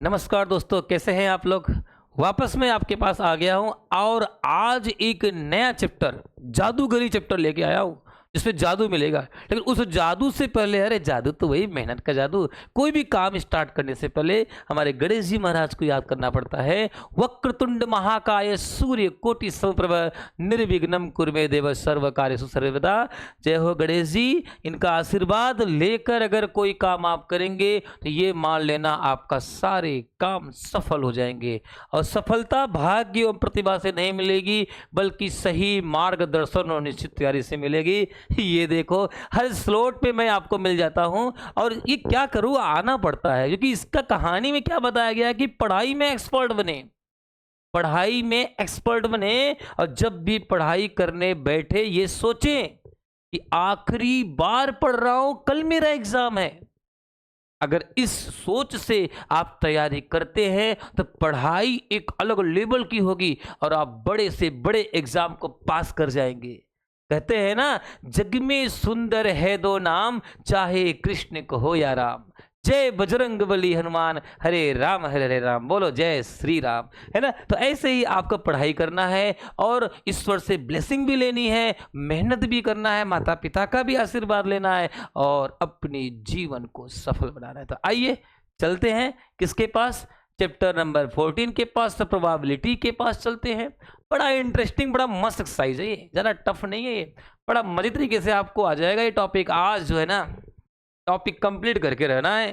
नमस्कार दोस्तों, कैसे हैं आप लोग। वापस मैं आपके पास आ गया हूं और आज एक नया चैप्टर, जादूगरी चैप्टर लेके आया हूं जिसमें जादू मिलेगा। लेकिन उस जादू से पहले, अरे जादू तो वही मेहनत का जादू। कोई भी काम स्टार्ट करने से पहले हमारे गणेश जी महाराज को याद करना पड़ता है। वक्रतुंड महाकाय सूर्य कोटि समप्रभ निर्विघ्नम कुरमे देव सर्व कार्येषु सर्वदा। जय हो गणेश जी। इनका आशीर्वाद लेकर अगर कोई काम आप करेंगे तो ये मान लेना आपका सारे काम सफल हो जाएंगे। और सफलता भाग्य एवं प्रतिभा से नहीं मिलेगी, बल्कि सही मार्गदर्शन और निश्चित तैयारी से मिलेगी। ये देखो, हर स्लॉट पे मैं आपको मिल जाता हूं। और ये क्या करूं, आना पड़ता है, क्योंकि इसका कहानी में क्या बताया गया है कि पढ़ाई में एक्सपर्ट बने, पढ़ाई में एक्सपर्ट बने। और जब भी पढ़ाई करने बैठे ये सोचें कि आखिरी बार पढ़ रहा हूं, कल मेरा एग्जाम है। अगर इस सोच से आप तैयारी करते हैं तो पढ़ाई एक अलग लेवल की होगी और आप बड़े से बड़े एग्जाम को पास कर जाएंगे। कहते हैं ना, जग में सुंदर है दो नाम, चाहे कृष्ण को हो या राम। जय बजरंग बली हनुमान, हरे हरे राम। बोलो जय श्री राम। है ना। तो ऐसे ही आपको पढ़ाई करना है और ईश्वर से ब्लेसिंग भी लेनी है, मेहनत भी करना है, माता पिता का भी आशीर्वाद लेना है और अपने जीवन को सफल बनाना है। तो आइए चलते हैं किसके पास, चैप्टर नंबर 14 के पास, तो प्रोबेबिलिटी के पास चलते हैं। बड़ा इंटरेस्टिंग, बड़ा मस्त एक्सरसाइज है ये, ज़्यादा टफ नहीं है ये, बड़ा मजे तरीके से आपको आ जाएगा ये टॉपिक। आज जो है ना, टॉपिक कंप्लीट करके रहना है,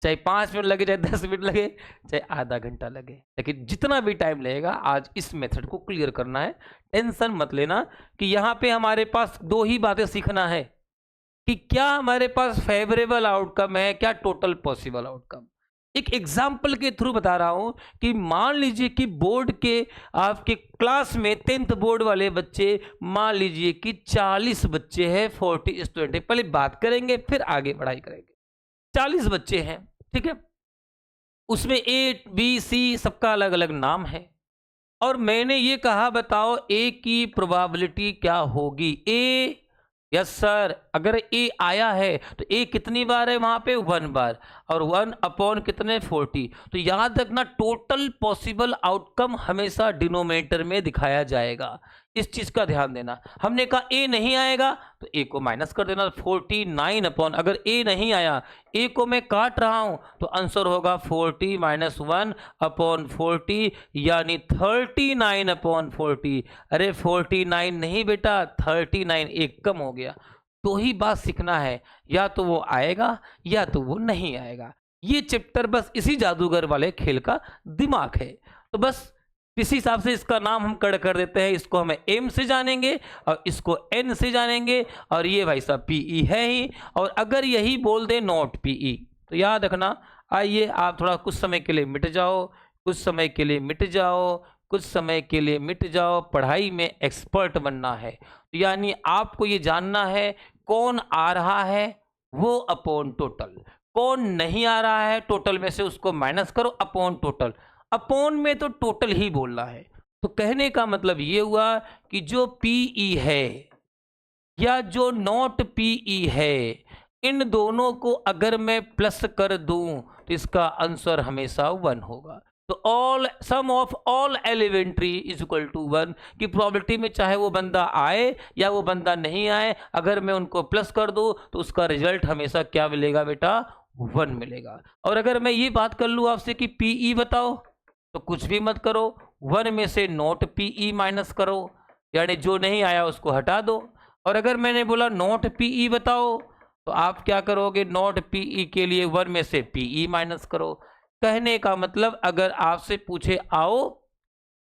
चाहे 5 मिनट लगे, चाहे 10 मिनट लगे, चाहे आधा घंटा लगे, लेकिन जितना भी टाइम लगेगा आज इस मेथड को क्लियर करना है। टेंशन मत लेना कि यहाँ पे हमारे पास दो ही बातें सीखना है कि क्या हमारे पास फेवरेबल आउटकम है, क्या टोटल पॉसिबल आउटकम। एक एग्जाम्पल के थ्रू बता रहा हूं कि मान लीजिए कि बोर्ड के आपके क्लास में 10th बोर्ड वाले बच्चे, मान लीजिए कि 40 बच्चे हैं, 40 स्टूडेंट है। पहले बात करेंगे फिर आगे पढ़ाई करेंगे। 40 बच्चे हैं, ठीक है। उसमें ए बी सी सबका अलग अलग नाम है और मैंने ये कहा बताओ ए की प्रोबेबिलिटी क्या होगी। ए, यस सर, अगर ए आया है तो ए कितनी बार है वहां पे, 1 बार, और 1 अपॉन कितने, 40। तो याद रखना, टोटल पॉसिबल आउटकम हमेशा डिनोमिनेटर में दिखाया जाएगा, इस चीज का ध्यान देना। हमने कहा ए नहीं आएगा तो ए को माइनस कर देना, 49 अपॉन, अगर ए नहीं आया, ए को मैं काट रहा हूं तो आंसर होगा 40 माइनस 1 अपॉन 40, यानी 39 अपॉन 40। अरे 49 नहीं बेटा, 39, एक कम हो गया। तो ही बात सीखना है, या तो वो आएगा या तो वो नहीं आएगा। ये चैप्टर बस इसी जादूगर वाले खेल का दिमाग है। तो बस इसी हिसाब से इसका नाम हम कर देते हैं। इसको हमें एम से जानेंगे और इसको एन से जानेंगे, और ये भाई साहब पीई है ही। और अगर यही बोल दे नॉट पीई तो याद रखना। आइए आप थोड़ा कुछ समय के लिए मिट जाओ, कुछ समय के लिए मिट जाओ, कुछ समय के लिए मिट जाओ। पढ़ाई में एक्सपर्ट बनना है, यानी आपको ये जानना है कौन आ रहा है वो अपॉन टोटल, कौन नहीं आ रहा है टोटल में से उसको माइनस करो अपॉन टोटल। अपॉन में तो टोटल ही बोलना है। तो कहने का मतलब ये हुआ कि जो पीई है या जो नॉट पीई है, इन दोनों को अगर मैं प्लस कर दूं तो इसका आंसर हमेशा 1 होगा। तो all sum of all elementary is equal to 1 की प्रोबेबिलिटी में, चाहे वो बंदा आए या वो बंदा नहीं आए, अगर मैं उनको प्लस कर दूं तो उसका रिजल्ट हमेशा क्या मिलेगा बेटा, 1 मिलेगा। और अगर मैं ये बात कर लूँ आपसे कि पीई बताओ, तो कुछ भी मत करो, 1 में से नॉट पीई माइनस करो, यानी जो नहीं आया उसको हटा दो। और अगर मैंने बोला नॉट पीई बताओ तो आप क्या करोगे, नॉट पीई के लिए 1 में से पीई माइनस करो। कहने का मतलब अगर आपसे पूछे आओ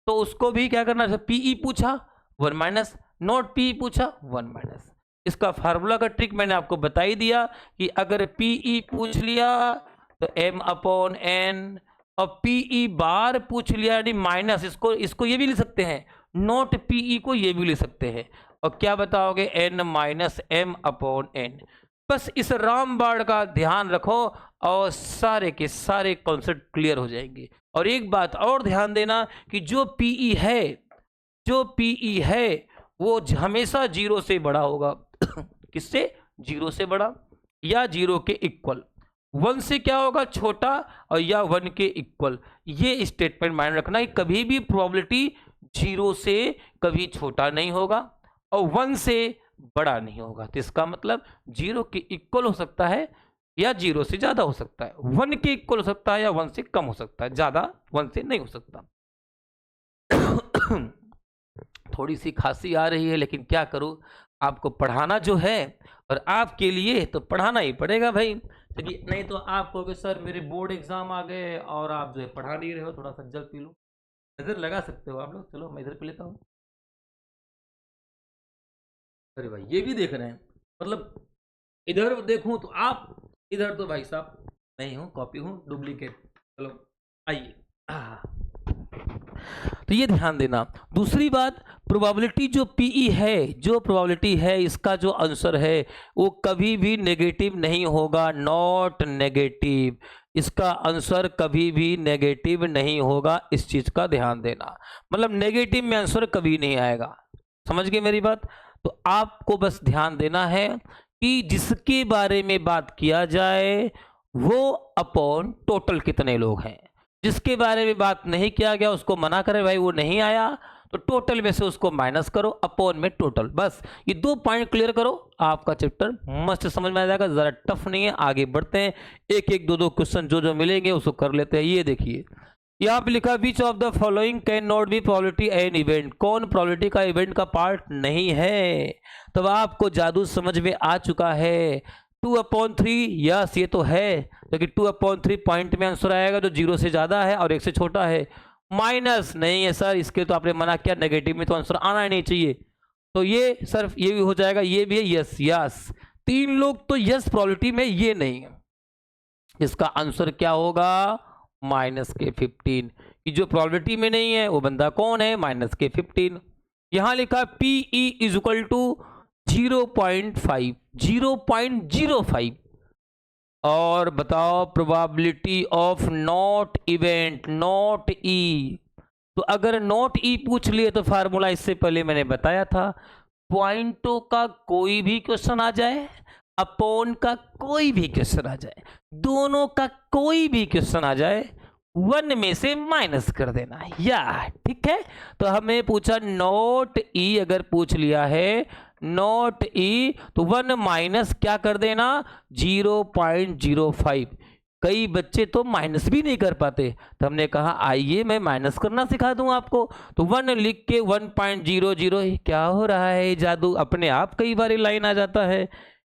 तो उसको भी क्या करना है, पीई पूछा 1 माइनस, नॉट पीई पूछा 1 माइनस। इसका फार्मूला का ट्रिक मैंने आपको बता ही दिया कि अगर पीई पूछ लिया तो m अपॉन एन, और पीई बार पूछ लिया यानी माइनस, इसको ये भी लिख सकते हैं, नॉट पीई को ये भी लिख सकते हैं। और क्या बताओगे, n minus M upon N. बस इस रामबाण का ध्यान रखो और सारे के सारे कॉन्सेप्ट क्लियर हो जाएंगे। और एक बात और ध्यान देना कि जो पीई है, जो पीई है वो हमेशा 0 से बड़ा होगा। किससे, 0 से बड़ा या 0 के इक्वल। वन से क्या होगा, छोटा और या वन के इक्वल। ये स्टेटमेंट माइंड रखना है, कभी भी प्रोबेबिलिटी 0 से कभी छोटा नहीं होगा और 1 से बड़ा नहीं होगा। तो इसका मतलब 0 के इक्वल हो सकता है या 0 से ज्यादा हो सकता है, 1 के इक्वल हो सकता है या 1 से कम हो सकता है, ज्यादा 1 से नहीं हो सकता। थोड़ी सी खांसी आ रही है, लेकिन क्या करूं, आपको पढ़ाना जो है और आपके लिए तो पढ़ाना ही पड़ेगा भाई, क्योंकि नहीं तो आप कहोगे सर मेरे बोर्ड एग्जाम आ गए और आप जो है पढ़ा नहीं रहे हो, थोड़ा सा जल पी लो। नजर लगा सकते हो आप लोग, चलो मैं इधर पी लेता हूँ। अरे भाई ये भी देख रहे हैं, मतलब इधर देखूं तो आप, इधर तो भाई साहब नहीं हूं, कॉपी हूं, डुप्लीकेट। चलो आइए। तो ये ध्यान देना। दूसरी बात, प्रोबेबिलिटी जो पीई है, जो प्रोबेबिलिटी है, इसका जो आंसर है वो कभी भी नेगेटिव नहीं होगा, नॉट नेगेटिव। इसका आंसर कभी भी नेगेटिव नहीं होगा, इस चीज का ध्यान देना। मतलब नेगेटिव में आंसर कभी नहीं आएगा, समझ गए मेरी बात। तो आपको बस ध्यान देना है कि जिसके बारे में बात किया जाए वो अपॉन टोटल कितने लोग हैं, जिसके बारे में बात नहीं किया गया उसको मना करें, भाई वो नहीं आया तो टोटल में से उसको माइनस करो, अपॉन में टोटल। बस ये 2 पॉइंट क्लियर करो, आपका चैप्टर मस्त समझ में आ जाएगा। जरा टफ नहीं है, आगे बढ़ते हैं, एक एक दो दो क्वेश्चन जो जो मिलेंगे उसको कर लेते हैं। ये देखिए यहाँ पे लिखा which of the following can not be probability an event, कौन प्रोबेबिलिटी का इवेंट का पार्ट नहीं है। तब आपको जादू समझ में आ चुका है। 2/3, यस ये तो है, लेकिन 2/3 पॉइंट में आंसर आएगा जो 0 से ज्यादा है और 1 से छोटा है। माइनस नहीं है सर, इसके तो आपने मना किया, नेगेटिव में तो आंसर आना ही नहीं चाहिए। तो ये सर ये भी हो जाएगा, ये भी है यस यस। 3 लोग तो यस प्रोबेबिलिटी में, ये नहीं है। इसका आंसर क्या होगा, -15। कि जो प्रोबेबिलिटी में नहीं है वो बंदा कौन है, -15। यहां लिखा PE इज इक्वल टू 0.5, 0.05। और बताओ probability of not event, not E. तो अगर नॉट ई पूछ लिए तो फार्मूला इससे पहले मैंने बताया था, पॉइंटों का कोई भी क्वेश्चन आ जाए, अपॉन का कोई भी क्वेश्चन आ जाए, दोनों का कोई भी क्वेश्चन आ जाए, 1 में से माइनस कर देना, या ठीक है। तो हमें पूछा नॉट ई, अगर पूछ लिया है नॉट ई तो 1 माइनस क्या कर देना, 0.05। कई बच्चे तो माइनस भी नहीं कर पाते, तो हमने कहा आइए मैं माइनस करना सिखा दूं आपको। तो 1 लिख के 1.00, क्या हो रहा है, जादू अपने आप कई बार लाइन आ जाता है।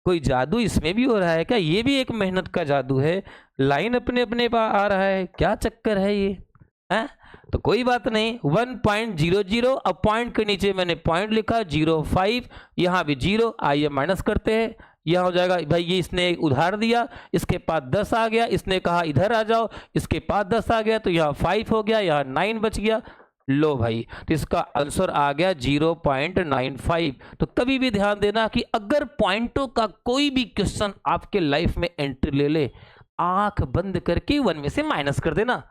कोई जादू इसमें भी हो रहा है क्या, ये भी एक मेहनत का जादू है, लाइन अपने अपने पास आ रहा है, क्या चक्कर है ये है। तो कोई बात नहीं, 1.00, अब पॉइंट के नीचे मैंने पॉइंट लिखा 0.5, यहाँ भी 0, आइए माइनस करते हैं। यह हो जाएगा भाई, ये इसने उधार दिया, इसके पास 10 आ गया, इसने कहा इधर आ जाओ, इसके पास 10 आ गया, तो यहाँ 5 हो गया, यहाँ 9 बच गया। लो भाई, तो इसका आंसर आ गया 0.95। तो कभी भी ध्यान देना कि अगर पॉइंटों का कोई भी क्वेश्चन आपके लाइफ में एंट्री ले ले, आंख बंद करके 1 में से माइनस कर देना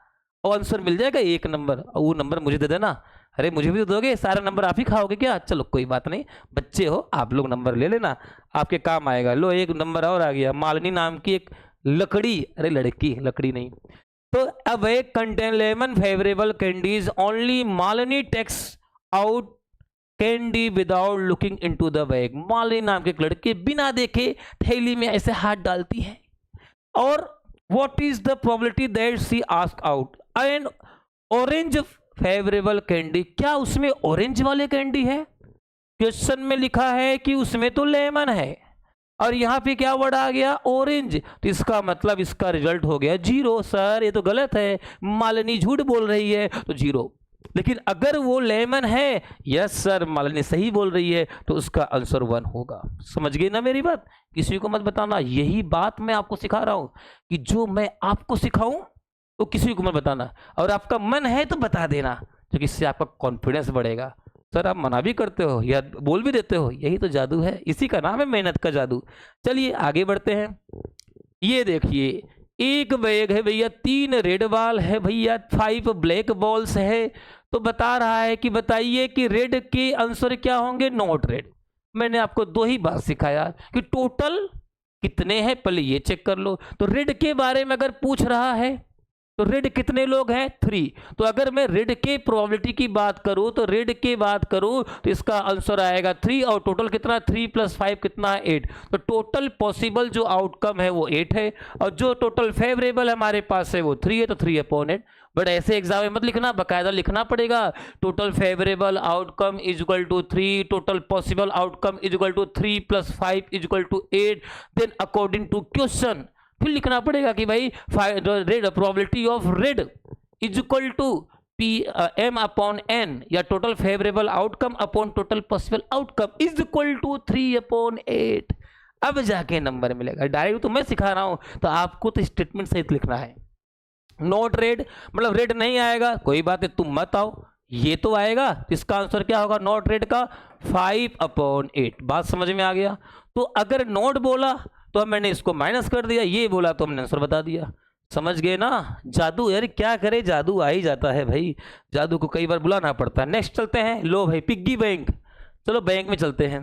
और आंसर मिल जाएगा 1 नंबर, और वो नंबर मुझे दे देना। अरे मुझे भी तो दोगे, सारा नंबर आप ही खाओगे क्या, चलो कोई बात नहीं, बच्चे हो आप लोग, नंबर ले लेना, आपके काम आएगा। लो 1 नंबर और आ गया, मालिनी नाम की एक लकड़ी, अरे लड़की, लकड़ी नहीं। तो अब एक contain lemon favourable candies, only Malini takes out candy without looking into the bag. Malini नाम के एक लड़के बिना देखे थैली में ऐसे हाथ डालती है, और what is the probability that she ask out an orange favourable candy, क्या उसमें ऑरेंज वाले कैंडी है। क्वेश्चन में लिखा है कि उसमें तो लेमन है, और यहां पे क्या वर्ड आ गया, ऑरेंज, तो इसका मतलब इसका रिजल्ट हो गया 0। सर ये तो गलत है, मालिनी झूठ बोल रही है, तो 0। लेकिन अगर वो लेमन है, यस सर मालिनी सही बोल रही है, तो उसका आंसर 1 होगा। समझ गए ना मेरी बात, किसी को मत बताना, यही बात मैं आपको सिखा रहा हूं कि जो मैं आपको सिखाऊं तो किसी को मत बताना, और आपका मन है तो बता देना, क्योंकि इससे आपका कॉन्फिडेंस बढ़ेगा। सर आप मना भी करते हो या बोल भी देते हो, यही तो जादू है, इसी का नाम है मेहनत का जादू। चलिए आगे बढ़ते हैं। ये देखिए एक बैग है भैया, 3 रेड बॉल है भैया, 5 ब्लैक बॉल्स है। तो बता रहा है कि बताइए कि रेड के आंसर क्या होंगे, नॉट रेड। मैंने आपको 2 ही बात सिखाया कि टोटल कितने हैं पहले ये चेक कर लो। तो रेड के बारे में अगर पूछ रहा है तो रेड कितने लोग हैं 3। तो अगर मैं रेड के प्रोबेबिलिटी की बात करूं तो रेड की बात करूं तो इसका आंसर आएगा 3 और टोटल कितना 3 + 5 कितना 8। तो टोटल पॉसिबल जो आउटकम है वो 8 है और जो टोटल फेवरेबल हमारे पास है वो 3 है, तो 3/8। बट ऐसे एग्जाम में मत लिखना, बकायदा लिखना पड़ेगा total favourable outcome is equal to 3, total possible outcome is equal to 3 + 5 is equal to 8। Then according to question फिर लिखना पड़ेगा कि भाई red probability of red is equal to m/n या total favourable outcome upon total possible outcome is equal to 3/8। अब जाके number मिलेगा। Direct तो मैं सिखा रहा हूं, तो आपको तो स्टेटमेंट सहित लिखना है। नॉट रेड मतलब रेड नहीं आएगा, कोई बात है, तुम मत आओ, ये तो आएगा। इसका आंसर क्या होगा नॉट रेड का 5/8। बात समझ में आ गया। तो अगर नॉट बोला तो मैंने इसको माइनस कर दिया, ये बोला तो हमने आंसर बता दिया। समझ गए ना। जादू यार क्या करे, जादू आ ही जाता है भाई, जादू को कई बार बुलाना पड़ता है। नेक्स्ट चलते हैं। लो भाई पिग्गी बैंक, चलो बैंक में चलते हैं।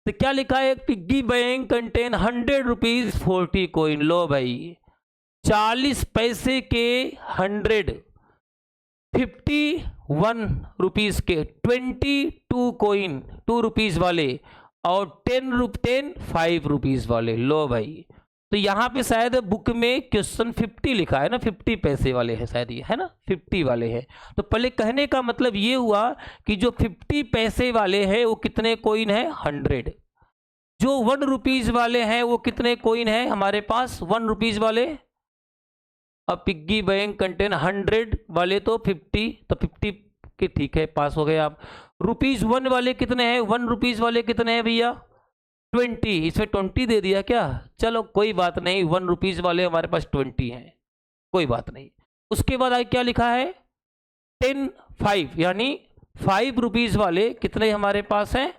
तो क्या लिखा है, piggy bank contain 100 rupees 40 coin. लो भाई 40 पैसे के 100, 51 रुपीज के 22 कॉइन 2 रुपीज वाले और 10 5 रुपीज वाले। लो भाई तो यहाँ पे शायद बुक में क्वेश्चन 50 लिखा है ना, 50 पैसे वाले हैं शायद, ये है ना 50 वाले हैं। तो पहले कहने का मतलब ये हुआ कि जो 50 पैसे वाले हैं वो कितने कॉइन है 100। जो 1 रुपीज वाले हैं वो कितने कॉइन है हमारे पास 1 रुपीज वाले। अब पिग्गी बैंक कंटेन 100 वाले तो 50, तो 50 के ठीक है पास हो गए आप। रुपीज 1 वाले कितने हैं 1 रुपीज वाले कितने हैं भैया 20, इसमें 20 दे दिया क्या, चलो कोई बात नहीं, 1 रुपीज वाले हमारे पास 20 हैं, कोई बात नहीं। उसके बाद आगे क्या लिखा है 10 5 यानी 5 रुपीज वाले कितने हमारे पास हैं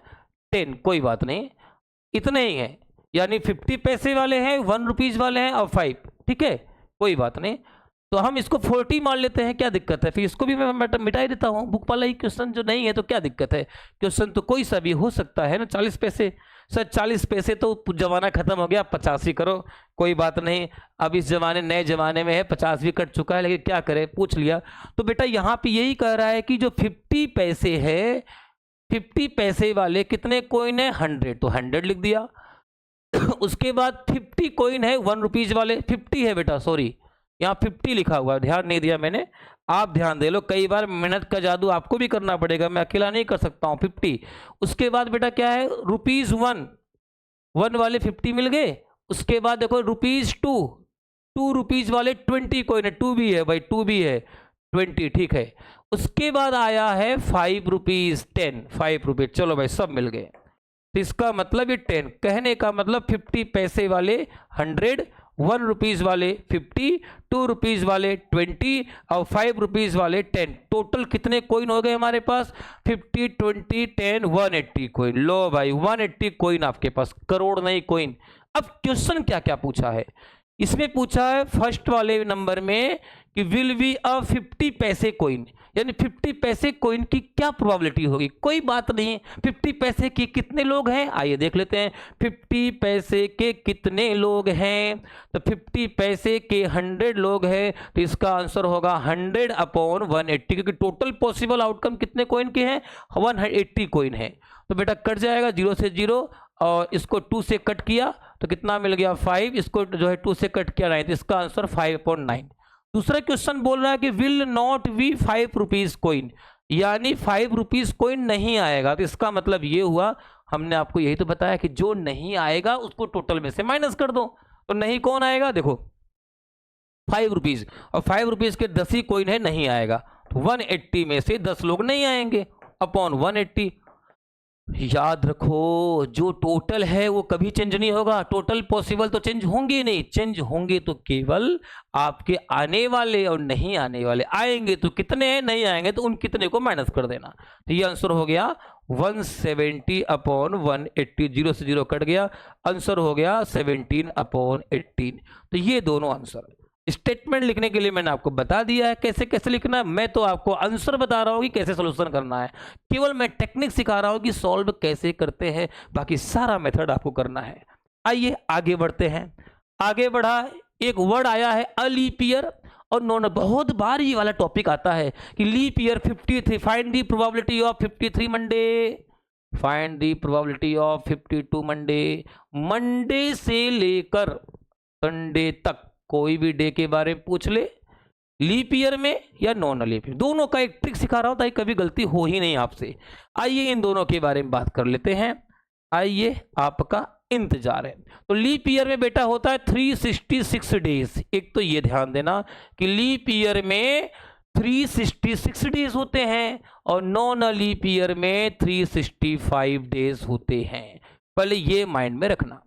10, कोई बात नहीं, इतने ही हैं, यानी 50 पैसे वाले हैं 1 रुपीज वाले हैं और 5, ठीक है कोई बात नहीं। तो हम इसको 40 मान लेते हैं, क्या दिक्कत है, फिर इसको भी मैं मिटा ही देता हूँ। बुक वाला ही क्वेश्चन जो नहीं है तो क्या दिक्कत है, क्वेश्चन तो कोई सा भी हो सकता है ना। 40 पैसे सर, 40 पैसे तो जमाना खत्म हो गया, 85 करो, कोई बात नहीं। अब इस जमाने नए जमाने में है 50 भी कट चुका है, लेकिन क्या करें पूछ लिया। तो बेटा यहाँ पे यही कह रहा है कि जो 50 पैसे है 50 पैसे वाले कितने कॉइन है 100, तो 100 लिख दिया। उसके बाद 50 कॉइन है 1 रुपीज वाले, 50 है बेटा सॉरी, यहाँ 50 लिखा हुआ है, ध्यान नहीं दिया मैंने, आप ध्यान दे लो, कई बार मेहनत का जादू आपको भी करना पड़ेगा, मैं अकेला नहीं कर सकता हूँ। 50, उसके बाद बेटा क्या है रुपीज 1 वाले 50 मिल गए। उसके बाद देखो रुपीज 2 रुपीज वाले 20 कॉइन है, 2 भी है भाई, 2 भी है 20, ठीक है। उसके बाद आया है 5 रुपीज 10, 5 रुपीज, चलो भाई सब मिल गए। तो इसका मतलब ये 10, कहने का मतलब 50 पैसे वाले 100, 1 रुपीज वाले 50, 2 रुपीज वाले 20 और 5 रुपीज वाले 10। टोटल कितने कॉइन हो गए हमारे पास 50 20 10 180 कॉइन। लो भाई 180 कॉइन आपके पास, करोड़ नहीं कॉइन। अब क्वेश्चन क्या क्या पूछा है, इसमें पूछा है फर्स्ट वाले नंबर में कि विल बी अ 50 पैसे कॉइन, यानी 50 पैसे कॉइन की क्या प्रोबेबिलिटी होगी। कोई बात नहीं, 50 पैसे के कितने लोग हैं आइए देख लेते हैं। 50 पैसे के कितने लोग हैं, तो 50 पैसे के 100 लोग हैं, तो इसका आंसर होगा 100/180, क्योंकि टोटल पॉसिबल आउटकम कितने कॉइन के हैं 180 कॉइन है। तो बेटा कट जाएगा 0 से 0 और इसको 2 से कट किया तो कितना मिल गया 5, इसको जो है 2 से कट किया 9, तो इसका आंसर 5/9। दूसरा क्वेश्चन बोल रहा है कि will not be 5 rupees coin, यानी 5 रुपीज कॉइन नहीं आएगा। तो इसका मतलब ये हुआ, हमने आपको यही तो बताया कि जो नहीं आएगा उसको टोटल में से माइनस कर दो। तो नहीं कौन आएगा, देखो 5 रुपीज और 5 रुपीज के 10 ही कॉइन है, नहीं आएगा। तो 180 में से 10 लोग नहीं आएंगे अपॉन 180। याद रखो जो टोटल है वो कभी चेंज नहीं होगा, टोटल पॉसिबल तो चेंज होंगे नहीं, चेंज होंगे तो केवल आपके आने वाले और नहीं आने वाले। आएंगे तो कितने हैं, नहीं आएंगे तो उन कितने को माइनस कर देना। तो ये आंसर हो गया 170/180, 0 से 0 कट गया, आंसर हो गया 17/18। तो ये दोनों आंसर स्टेटमेंट लिखने के लिए मैंने आपको बता दिया है कैसे कैसे लिखना है। मैं तो आपको आंसर बता रहा हूँ कि कैसे सोल्यूशन करना है, केवल मैं टेक्निक सिखा रहा हूँ कि सॉल्व कैसे करते हैं, बाकी सारा मेथड आपको करना है। आइए आगे बढ़ते हैं। आगे बढ़ा, एक वर्ड आया है लीप ईयर और नॉन। बहुत बार ये वाला टॉपिक आता है कि leap year 53, find the probability of 53 Monday, find the probability of 52 Monday. Monday से लेकर संडे तक कोई भी डे के बारे में पूछ ले, लीप ईयर में या नॉन लीप ईयर, दोनों का एक ट्रिक सिखा रहा हूं ताकि कभी गलती हो ही नहीं आपसे। आइए इन दोनों के बारे में बात कर लेते हैं। आइए, आपका इंतजार है। तो लीप ईयर में बेटा होता है 366 डेज। एक तो ये ध्यान देना कि लीप ईयर में 366 डेज होते हैं और नॉन लीप ईयर में 365 डेज होते हैं। पहले ये माइंड में रखना।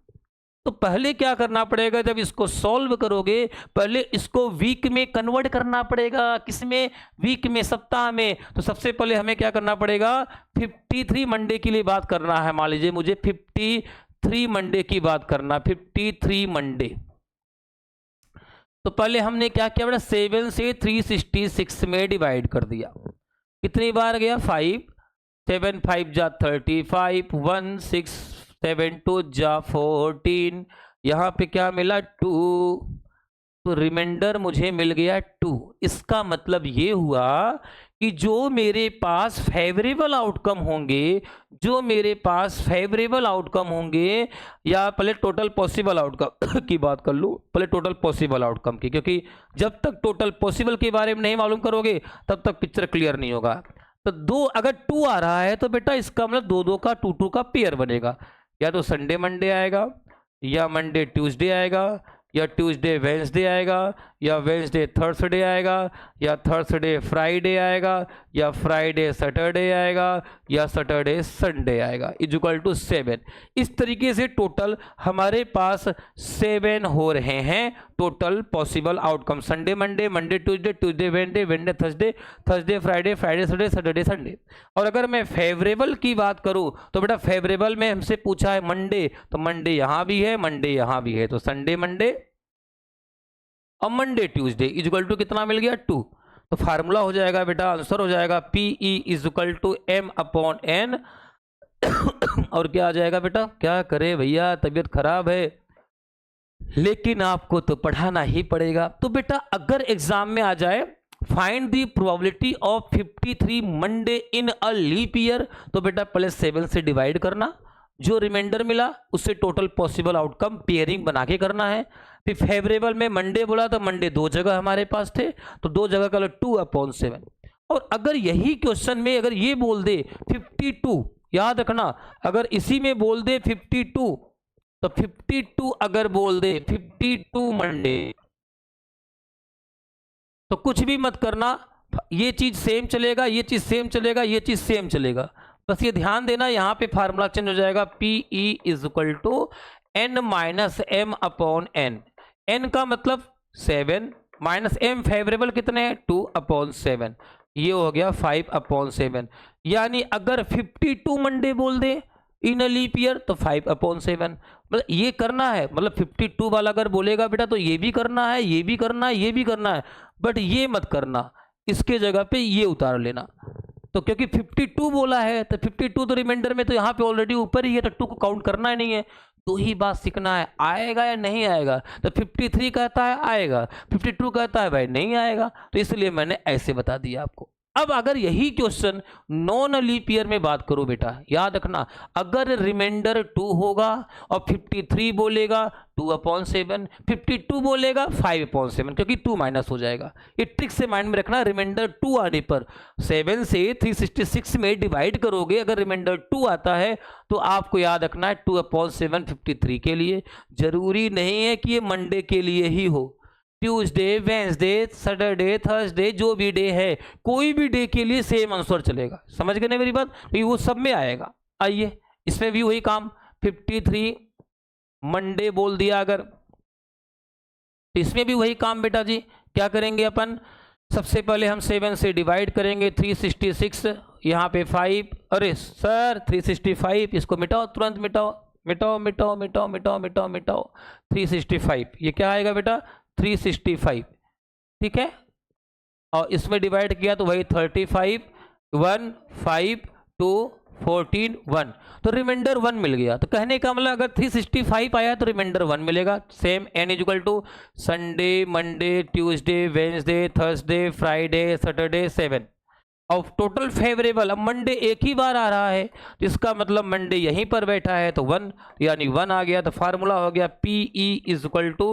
तो पहले क्या करना पड़ेगा, जब इसको सॉल्व करोगे पहले इसको वीक में कन्वर्ट करना पड़ेगा। किसमें? वीक में, सप्ताह में। तो सबसे पहले हमें क्या करना पड़ेगा, 53 मंडे के लिए बात करना है। मान लीजिए मुझे 53 मंडे की बात करना, 53 मंडे। तो पहले हमने क्या किया बेटा, 7 से 366 में डिवाइड कर दिया। कितनी बार गया, 5, 7 5 जा 35, 1 6 7 2 जा 14, यहाँ पे क्या मिला 2, तो रिमाइंडर मुझे मिल गया 2। इसका मतलब ये हुआ कि जो मेरे पास फेवरेबल आउटकम होंगे, जो मेरे पास फेवरेबल आउटकम होंगे, या पहले टोटल पॉसिबल आउटकम की बात कर लूँ, पहले टोटल पॉसिबल आउटकम की, क्योंकि जब तक टोटल पॉसिबल के बारे में नहीं मालूम करोगे तब तक पिक्चर क्लियर नहीं होगा। तो दो, अगर 2 आ रहा है तो बेटा इसका मतलब 2 का 2 का पेयर बनेगा। या तो संडे मंडे आएगा, या मंडे ट्यूसडे आएगा, या ट्यूसडे वेंसडे आएगा, या वेंसडे थर्सडे आएगा, या थर्सडे फ्राइडे आएगा, या फ्राइडे सैटरडे आएगा, या सैटरडे संडे आएगा, इक्वल टू 7। इस तरीके से टोटल हमारे पास 7 हो रहे हैं total possible outcome. Sunday Monday, Monday Tuesday, Tuesday Wednesday, Wednesday Thursday, Thursday Friday, Friday Saturday, Saturday Sunday. और अगर मैं फेवरेबल की बात करूं तो बेटा फेवरेबल में हमसे पूछा है मंडे, तो मंडे यहां भी है, मंडे यहां भी है, तो संडे मंडे और मंडे ट्यूसडे इक्वल टू कितना मिल गया, 2। तो फार्मूला हो जाएगा बेटा, आंसर हो जाएगा PE इक्वल टू M/N। और क्या आ जाएगा बेटा, क्या करे भैया, तबीयत खराब है लेकिन आपको तो पढ़ाना ही पड़ेगा। तो बेटा अगर एग्जाम में आ जाए find the probability of 53 Monday in a leap year, तो बेटा पहले 7 से डिवाइड करना, जो रिमाइंडर मिला उससे टोटल पॉसिबल आउटकम पेयरिंग बना के करना है। फिर फेवरेबल में मंडे बोला तो मंडे 2 जगह हमारे पास थे, तो 2 जगह का 2/7। और अगर यही क्वेश्चन में अगर ये बोल दे 52, याद रखना अगर इसी में बोल दे 52, तो 52 अगर बोल दे 52 मंडे, तो कुछ भी मत करना, ये चीज सेम चलेगा, ये चीज सेम चलेगा, ये चीज सेम चलेगा। बस ये ध्यान देना, यहां पे फार्मूला चेंज हो जाएगा, PE equal to N-M/N। N का मतलब 7 माइनस M फेवरेबल कितने हैं, 2/7, ये हो गया 5/7। यानी अगर 52 मंडे बोल दे इन लीप ईयर तो 5/7। मतलब ये करना है, मतलब 52 वाला अगर बोलेगा बेटा तो ये भी करना है, ये भी करना है, ये भी करना है, बट ये मत करना, इसके जगह पे ये उतार लेना। तो क्योंकि 52 बोला है तो 52 तो रिमाइंडर में तो यहाँ पे ऑलरेडी ऊपर ही है, तो 2 को काउंट करना ही नहीं है। तो ही बात सीखना है, आएगा या नहीं आएगा। तो 53 कहता है आएगा, 52 कहता है भाई नहीं आएगा, तो इसलिए मैंने ऐसे बता दिया आपको। अब अगर यही क्वेश्चन नॉन लीप ईयर में बात करो बेटा, याद रखना अगर रिमाइंडर 2 होगा और 53 बोलेगा 2/7, 52 बोलेगा 5/7, क्योंकि 2 माइनस हो जाएगा। ये ट्रिक से माइंड में रखना, रिमाइंडर 2 आने पर 7 से 366 में डिवाइड करोगे, अगर रिमाइंडर 2 आता है तो आपको याद रखना है 2/7 53 के लिए। जरूरी नहीं है कि ये मंडे के लिए ही हो, ट्यूसडे वेंसडे सैटरडे थर्सडे जो भी डे है, कोई भी डे के लिए सेम आंसर चलेगा। समझ गए ना मेरी बात, तो वो सब में आएगा। आइए इसमें भी वही काम, 53 मंडे बोल दिया अगर, तो इसमें भी वही काम बेटा जी। क्या करेंगे अपन, सबसे पहले हम 7 से डिवाइड करेंगे, 366 यहाँ पे 5, अरे सर 365, इसको मिटाओ, तुरंत मिटाओ, मिटाओ मिटाओ मिटाओ मिटाओ मिटाओ मिटाओ, 365 ये क्या आएगा बेटा 365, ठीक है। और इसमें डिवाइड किया तो वही 35, 1 5 2 14 1, तो रिमाइंडर 1 मिल गया। तो कहने का मतलब अगर 365 आया तो रिमाइंडर 1 मिलेगा। Same n equal to Sunday, Monday, Tuesday, Wednesday, Thursday, Friday, Saturday 7 और टोटल फेवरेबल। अब मंडे एक ही बार आ रहा है तो इसका मतलब मंडे यहीं पर बैठा है तो 1 यानी 1 आ गया। तो फार्मूला हो गया PE is equal to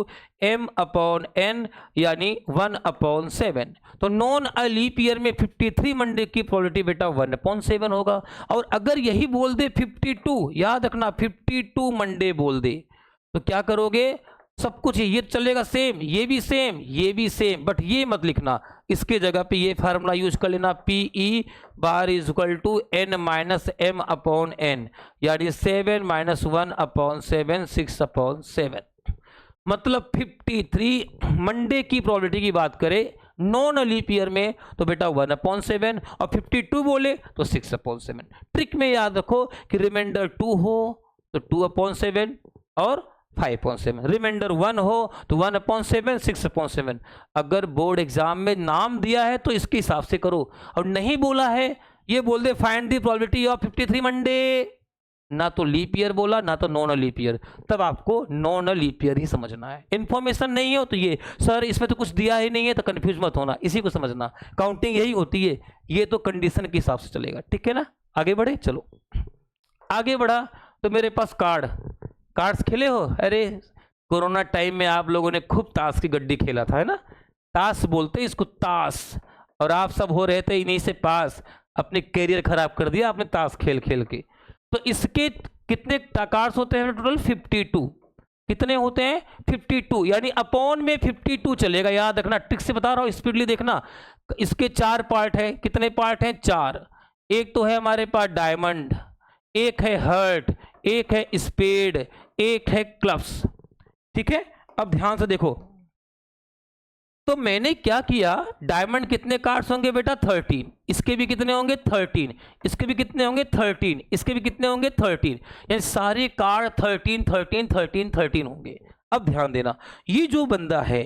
m/n यानी 1/7। तो नॉन अ लीप ईयर में 53 मंडे की प्रोबेबिलिटी बेटा 1/7 होगा। और अगर यही बोल दे 52, याद रखना 52 मंडे बोल दे तो क्या करोगे, सब कुछ ये चलेगा सेम, ये भी सेम, ये भी सेम, बट ये मत लिखना, इसके जगह पे ये फार्मूला यूज कर लेना PE bar is equal to n-m/n यानी 7 - 1/7 6/7। मतलब 53 मंडे की प्रोबेबिलिटी की बात करें नॉन लीप ईयर में तो बेटा 1/7 और 52 बोले तो 6/7। ट्रिक में याद रखो कि रिमाइंडर 2 हो तो 2/7 और 5/7, रिमाइंडर 1 हो तो 1/7 6/7। अगर बोर्ड एग्जाम में नाम दिया है तो इसके हिसाब से करो, और नहीं बोला है ये बोल they find the probability of 53 Monday, ना तो लीप ईयर बोला ना तो नॉन लीप ईयर, तब आपको नॉन लीप ईयर ही समझना है। इन्फॉर्मेशन नहीं हो तो ये सर इसमें तो कुछ दिया ही नहीं है तो कंफ्यूज मत होना, इसी को समझना। काउंटिंग यही होती है, ये तो कंडीशन के हिसाब से चलेगा, ठीक है ना। आगे बढ़े, चलो आगे बढ़ा तो मेरे पास कार्ड्स खेले हो। अरे कोरोना टाइम में आप लोगों ने खूब ताश की गड्डी खेला था, है ना। ताश बोलते हैं इसको, ताश, और आप सब हो रहे थे इन्हीं से पास, अपने कैरियर खराब कर दिया आपने ताश खेल खेल के। तो इसके कितने कार्ड्स होते हैं टोटल 52। कितने होते हैं 52, यानी अपॉन में 52 चलेगा, याद रखना, ट्रिक से बता रहा हूं, स्पीडली देखना। इसके 4 पार्ट है, कितने पार्ट हैं 4। एक तो है हमारे पास डायमंड, एक है हर्ट, एक है स्पेड, एक है क्लब्स, ठीक है। अब ध्यान से देखो, तो मैंने क्या किया, डायमंड कितने कार्ड्स होंगे बेटा 13, इसके भी कितने होंगे 13, इसके भी कितने होंगे 13, इसके भी कितने होंगे 13, यानी सारे कार्ड 13 13 13 13 होंगे। अब ध्यान देना, ये जो बंदा है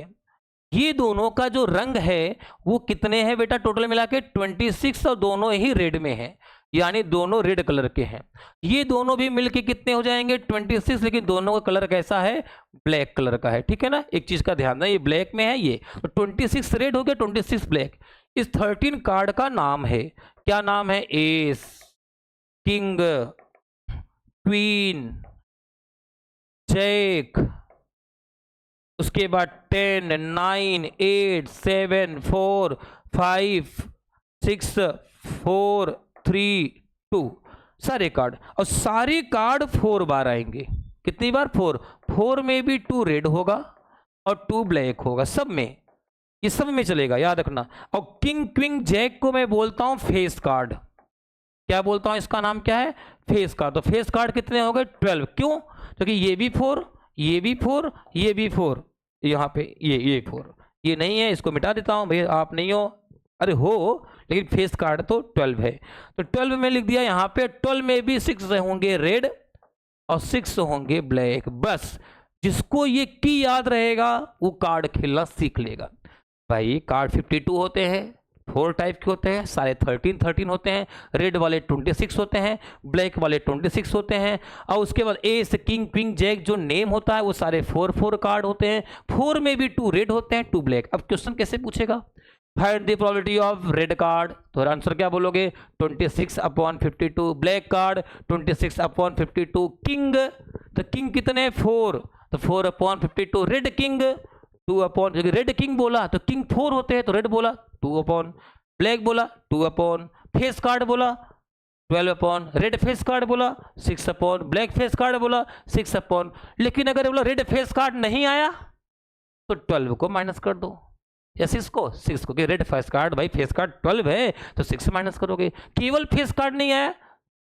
ये दोनों का जो रंग है वो कितने हैं बेटा टोटल मिला के 26, और दोनों ही रेड में है, यानी दोनों रेड कलर के हैं। ये दोनों भी मिलके कितने हो जाएंगे 26, लेकिन दोनों का कलर कैसा है, ब्लैक कलर का है, ठीक है ना। एक चीज का ध्यान देना, ये ब्लैक में है, ये तो 26 रेड हो गया, 26 ब्लैक। इस 13 कार्ड का नाम है, क्या नाम है, एस, किंग, क्वीन, जैक, उसके बाद 10 9 8 7 4 5 6 4 3 2 सारे कार्ड, और सारे कार्ड 4 बार आएंगे। कितनी बार 4 में भी 2 रेड होगा और 2 ब्लैक होगा, सब में, ये सब में चलेगा, याद रखना। और किंग क्वीन जैक को मैं बोलता हूं फेस कार्ड, क्या बोलता हूं, इसका नाम क्या है, फेस कार्ड। तो फेस कार्ड कितने हो गए 12, क्यों, क्योंकि ये भी 4, ये भी 4, ये भी 4, यहाँ पे ये 4, ये नहीं है, इसको मिटा देता हूं भैया, आप नहीं हो, अरे हो, लेकिन फेस कार्ड तो 12 है। तो 12 में लिख दिया यहाँ पे, 12 में भी 6 होंगे रेड और 6 होंगे ब्लैक। बस जिसको ये की याद रहेगा वो कार्ड खेलना सीख लेगा। भाई कार्ड 52 होते हैं, 4 टाइप के होते हैं, सारे 13 होते हैं, रेड वाले 26 होते हैं, ब्लैक वाले 26 होते हैं, और उसके बाद एस, किंग, क्वीन, जैक जो नेम होता है वो सारे 4 कार्ड होते हैं। 4 में भी 2 रेड होते हैं, 2 ब्लैक। अब क्वेश्चन कैसे पूछेगा, find the probability of red card, तो आंसर क्या बोलोगे 26/52, ब्लैक कार्ड 26/52, किंग, तो किंग कितने 4, तो 4/52, रेड किंग 2 रेड किंग बोला तो किंग 4 होते हैं, तो रेड बोला 2 ब्लैक बोला 2 फेस कार्ड बोला 12 रेड फेस कार्ड बोला 6 ब्लैक फेस कार्ड बोला 6 लेकिन अगर बोला रेड फेस कार्ड नहीं आया तो 12 को माइनस कर दो, या 6 को, कि रेड फेस कार्ड, भाई फेस कार्ड 12 है तो 6 माइनस करोगे। केवल फेस कार्ड नहीं आया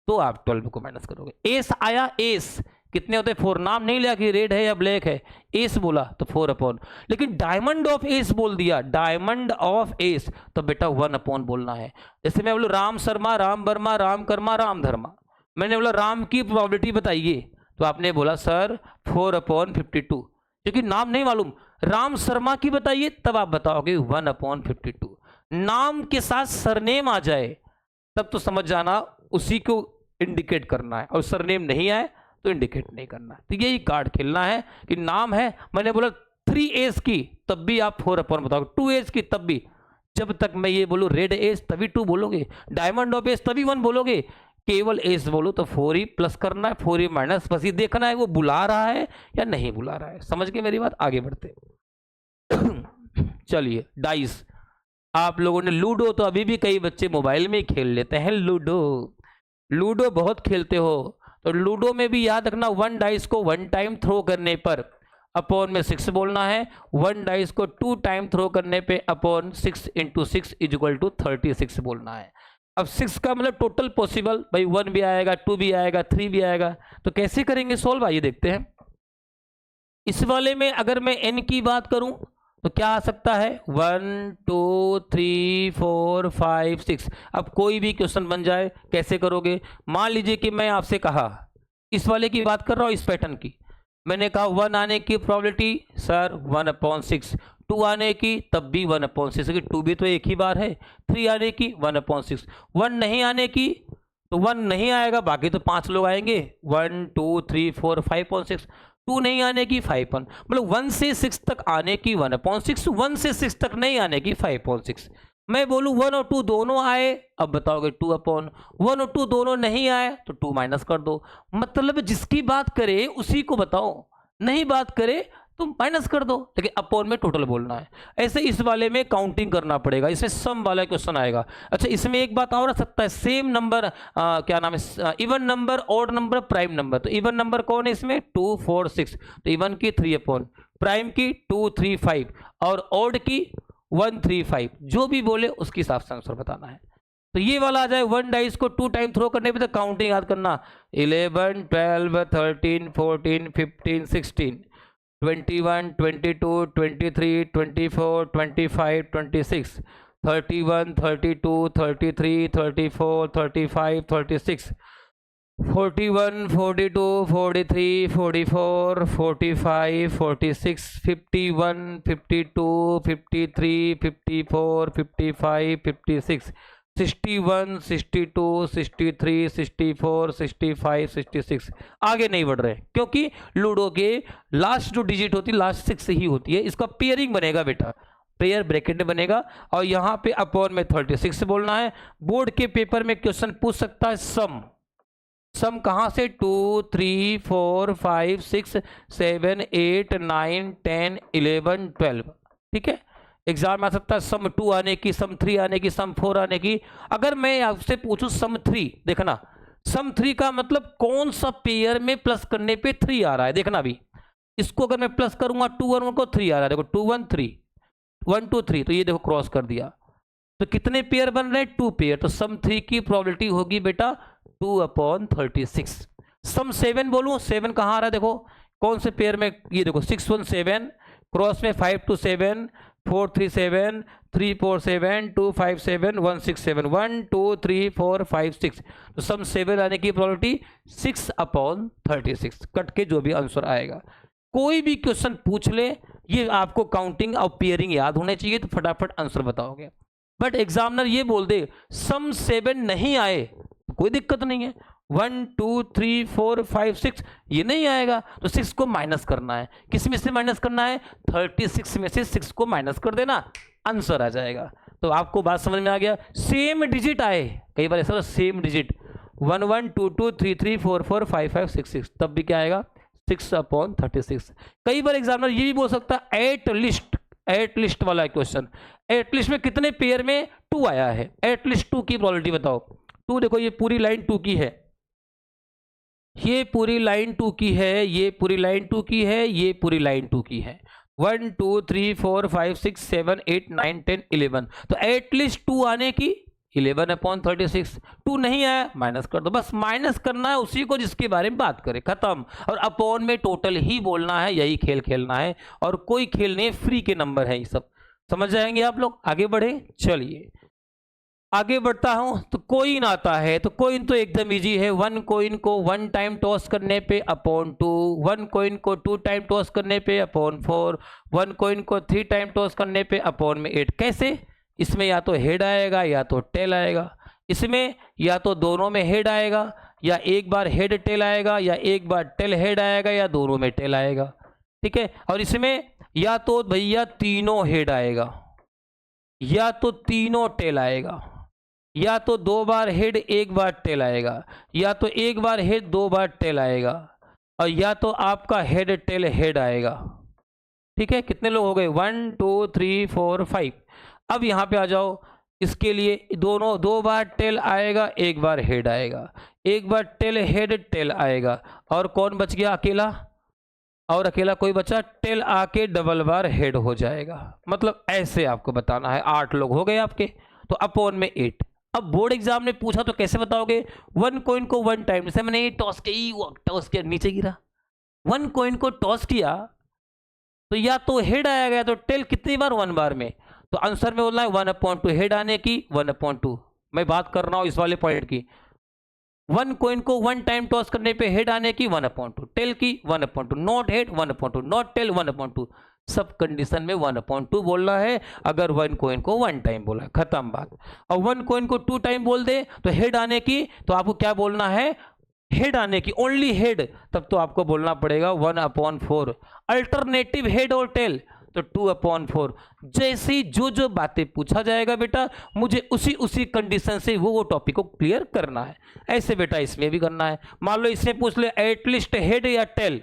तो आप 12 को माइनस करोगे। एस आया, एस कितने होते हैं 4, नाम नहीं लिया कि रेड है या ब्लैक है, एस बोला तो 4 लेकिन डायमंड ऑफ एस बोल दिया, डायमंड ऑफ एस तो बेटा 1 बोलना है। जैसे मैं बोलूँ राम शर्मा, राम वर्मा, राम कर्मा, राम धर्मा, मैंने बोला राम की प्रोबेबिलिटी बताइए तो आपने बोला सर 4/52, क्योंकि नाम नहीं मालूम। राम शर्मा की बताइए तब आप बताओगे 1/52। नाम के साथ सरनेम आ जाए तब तो समझ जाना उसी को इंडिकेट करना है, और सरनेम नहीं आए तो इंडिकेट नहीं करना है। तो यही कार्ड खेलना है कि नाम है, मैंने बोला 3 एज की तब भी आप 4 अपॉन बताओगे, 2 एज की तब भी, जब तक मैं ये बोलूँ रेड एज तभी 2 बोलोगे, डायमंड ऑफ एज तभी 1 बोलोगे, केवल एज बोलो तो 4 ही प्लस करना है, 4 ही माइनस, बस ये देखना है वो बुला रहा है या नहीं बुला रहा है। समझ गए मेरी बात? आगे बढ़ते चलिए डाइस, आप लोगों ने लूडो तो अभी भी कई बच्चे मोबाइल में ही खेल लेते हैं, लूडो बहुत खेलते हो, तो लूडो में भी याद रखना 1 डाइस को 1 टाइम थ्रो करने पर अपॉन में 6 बोलना है, 1 डाइस को 2 टाइम थ्रो करने पे अपॉन 6 × 6 = 36 बोलना है। अब 6 का मतलब टोटल पॉसिबल, भाई 1 भी आएगा, 2 भी आएगा, 3 भी आएगा, तो कैसे करेंगे सॉल्व, आइए देखते हैं। इस वाले में अगर मैं n की बात करूं तो क्या आ सकता है, 1 2 3 4 5 6। अब कोई भी क्वेश्चन बन जाए, कैसे करोगे? मान लीजिए कि मैं आपसे कहा, इस वाले की बात कर रहा हूं, इस पैटर्न की, मैंने कहा 1 आने की प्रोबेबिलिटी सर 1/6, 2 आने की तब भी 1/6, क्योंकि 2 भी तो एक ही बार है, 3 आने की 1/6, 1 नहीं आने की तो 1 नहीं आएगा, बाकी तो 5 लोग आएंगे, 1 2 3 4 5/6, 2 नहीं आने की 5, मतलब 1 से 6 तक आने की 1/6, 1 से 6 तक नहीं आने की 5/6। मैं बोलूँ 1 और 2 दोनों आए, अब बताओगे 2/1 और 2 दोनों नहीं आए तो 2 माइनस कर दो, मतलब जिसकी बात करे उसी को बताओ, नहीं बात करे तो माइनस कर दो, लेकिन अपॉन में टोटल बोलना है। ऐसे इस वाले में काउंटिंग करना पड़ेगा, इसमें सम वाला क्वेश्चन आएगा। अच्छा, इसमें एक बात और आ सकता है, सेम नंबर क्या नाम है, even number, odd number, prime number. तो इवन नंबर कौन है इसमें, 2 4 6, तो इवन की 3/, प्राइम की 2 3 5 और ऑड की 1 3 5, जो भी बोले उसके हिसाब से आंसर बताना है। तो ये वाला आ जाए, 1 डाइस को 2 टाइम थ्रो करने पे तो काउंटिंग याद करना, 11 12 13 14 15 16 21 22 23 24 25 26 31 32 33 34 35 36 41 42 43 44 45 46 51 52 53 54 55 56 61 62 63 64 65 66। आगे नहीं बढ़ रहे क्योंकि लूडो के लास्ट जो डिजिट होती है लास्ट 6 ही होती है। इसका पेयरिंग बनेगा बेटा, पेयर ब्रैकेट में बनेगा, और यहाँ पे अपॉन में 36 बोलना है। बोर्ड के पेपर में क्वेश्चन पूछ सकता है सम कहाँ से, 2 3 4 5 6 7 8 9 10 11 12, ठीक है। एग्जाम में आ सकता है सम 2 आने की, सम 3 आने की, सम 4 आने की। अगर मैं आपसे पूछूं सम 3, देखना सम 3 का मतलब कौन सा पेयर में प्लस करने पे 3 आ रहा है, देखना भी। इसको अगर मैं प्लस करूंगा 2 1 1 को 3 आ रहा है, देखो 2 1 3 1 2 3, तो ये देखो क्रॉस कर दिया, तो कितने पेयर बन रहे हैं, 2 पेयर। तो सम 3 की प्रोबेबिलिटी होगी बेटा 2/36। सम 7 बोलूं, 7 कहाँ आ रहा है, देखो कौन से पेयर में, ये देखो 6 1 7, क्रॉस में 5 2 7, 4 3 7, 3 4 7, 2 5 7, 1 6 7, 1 2 3 4 5 6। तो सम 7 आने की प्रोबेबिलिटी 6/36, कट के जो भी आंसर आएगा। कोई भी क्वेश्चन पूछ ले, ये आपको काउंटिंग और पेयरिंग याद होने चाहिए, तो फटाफट आंसर बताओगे। बट एग्जामिनर ये बोल दे सम 7 नहीं आए तो कोई दिक्कत नहीं है, 1 2 3 4 5 6 ये नहीं आएगा तो 6 को माइनस करना है। किस में से माइनस करना है, 36 में से 6 को माइनस कर देना, आंसर आ जाएगा। तो आपको बात समझ में आ गया। सेम डिजिट आए, कई बार ऐसा सेम डिजिट 1 1 2 2 3 3 4 4 5 5 6 6, तब भी क्या आएगा 6/36। कई बार एग्जामिनर ये भी बोल सकता है एट लिस्ट वाला क्वेश्चन, एट लिस्ट में कितने पेयर में 2 आया है, एट लिस्ट 2 की प्रोबेबिलिटी बताओ। 2 देखो ये पूरी लाइन 2 की है, ये पूरी लाइन 2 की है, ये पूरी लाइन 2 की है, ये पूरी लाइन 2 की है, 1 2 3 4 5 6 7 8 9 10 11। तो एटलीस्ट 2 आने की 11/36, 2 नहीं आया माइनस कर दो, बस माइनस करना है उसी को जिसके बारे में बात करें, खत्म। और अपॉन में टोटल ही बोलना है, यही खेल खेलना है, और कोई खेल नहीं, फ्री के नंबर है ये सब, समझ जाएंगे आप लोग। आगे बढ़े, चलिए आगे बढ़ता हूं। तो कोइन आता है, तो कोइन तो एकदम इजी है, 1 कोइन को 1 टाइम टॉस करने पे अपॉन 2, 1 कोइन को 2 टाइम टॉस करने पे अपॉन 4, 1 कोइन को 3 टाइम टॉस करने पे अपॉन में 8। कैसे, इसमें या तो हेड आएगा या तो टेल आएगा, इसमें या तो दोनों में हेड आएगा या एक बार हेड टेल आएगा, या एक बार टेल हेड आएगा, या दोनों में टेल आएगा। ठीक है, और इसमें या तो भैया तीनों हेड आएगा, या तो तीनों टेल आएगा, या तो 2 बार हेड 1 बार टेल आएगा, या तो 1 बार हेड 2 बार टेल आएगा, और या तो आपका हेड टेल हेड आएगा। ठीक है, कितने लोग हो गए? 1 2 3 4 5। अब यहाँ पे आ जाओ, इसके लिए दोनों 2 बार टेल आएगा, 1 बार हेड आएगा, 1 बार टेल हेड टेल आएगा, और कौन बच गया? अकेला, और अकेला कोई बचा? टेल आके डबल बार हेड हो जाएगा। मतलब ऐसे आपको बताना है। 8 लोग हो गए आपके, तो अपॉन में 8। अब बोर्ड एग्जाम ने पूछा तो कैसे बताओगे? 1 कॉइन को 1 टाइम, जैसे मैंने ये टॉस किया नीचे गिरा, 1 कॉइन को टॉस किया तो या तो हेड आएगा, तो टेल कितनी बार? 1 बार में। तो आंसर में बोलना है 1/2 हेड आने की, 1/2। मैं बात कर रहा हूं इस वाले पॉइंट की। 1 कॉइन को 1 टाइम टॉस करने पे हेड आने की 1/2, टेल की 1/2, नॉट हेड 1/2, नॉट टेल 1/2। सब कंडीशन में 1/2 बोलना है, अगर 1 कॉइन को 1 टाइम बोला, खत्म बात। और 1 कॉइन को 2 टाइम बोल दे तो हेड आने की, तो आपको क्या बोलना है? हेड आने की, ओनली हेड, तब तो आपको बोलना पड़ेगा 1/4। अल्टरनेटिव हेड और टेल तो 2/4। जैसे जो बातें पूछा जाएगा बेटा, मुझे उसी कंडीशन से वो टॉपिक को क्लियर करना है। ऐसे बेटा इसमें भी करना है। मान लो इसमें पूछ ले एटलीस्ट हेड या टेल,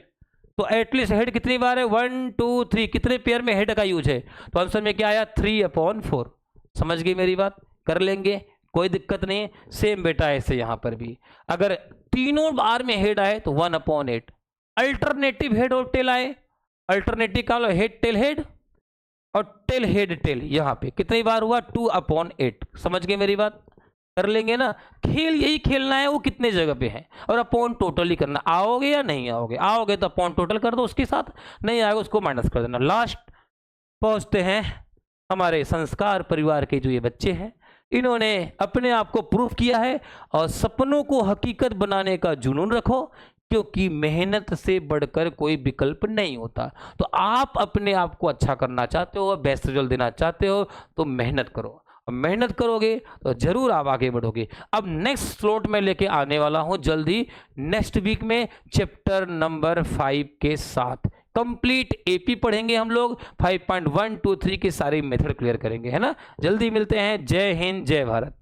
तो एटलीस्ट हेड कितनी बार है? 1 2 3, कितने पेयर में हेड का यूज है? तो आंसर में क्या आया? 3/4। समझ गई मेरी बात? कर लेंगे, कोई दिक्कत नहीं। सेम बेटा ऐसे यहां पर भी, अगर तीनों बार में हेड आए तो 1/8। अल्टरनेटिव हेड और टेल आए, अल्टरनेटिव का लो हेड टेल हेड और टेल हेड टेल, यहां पे कितनी बार हुआ? 2/8। समझ गए मेरी बात? कर लेंगे ना। खेल यही खेलना है, वो कितने जगह पे है, और अपॉन टोटल ही करना। आओगे या नहीं आओगे? आओगे तो अपॉन टोटल कर दो उसके साथ, नहीं आएगा उसको माइनस कर देना। लास्ट पहुंचते हैं हमारे संस्कार परिवार के जो ये बच्चे हैं, इन्होंने अपने आप को प्रूफ किया है, और सपनों को हकीकत बनाने का जुनून रखो, क्योंकि मेहनत से बढ़कर कोई विकल्प नहीं होता। तो आप अपने आप को अच्छा करना चाहते हो, बेस्ट रिजल्ट देना चाहते हो, तो मेहनत करो, और मेहनत करोगे तो जरूर आप आगे बढ़ोगे। अब नेक्स्ट स्लॉट में लेके आने वाला हूं जल्दी, नेक्स्ट वीक में चैप्टर नंबर 5 के साथ कंप्लीट एपी पढ़ेंगे हम लोग। 5.1 2 3 के सारे मेथड क्लियर करेंगे, है ना। जल्दी मिलते हैं। जय हिंद, जय भारत।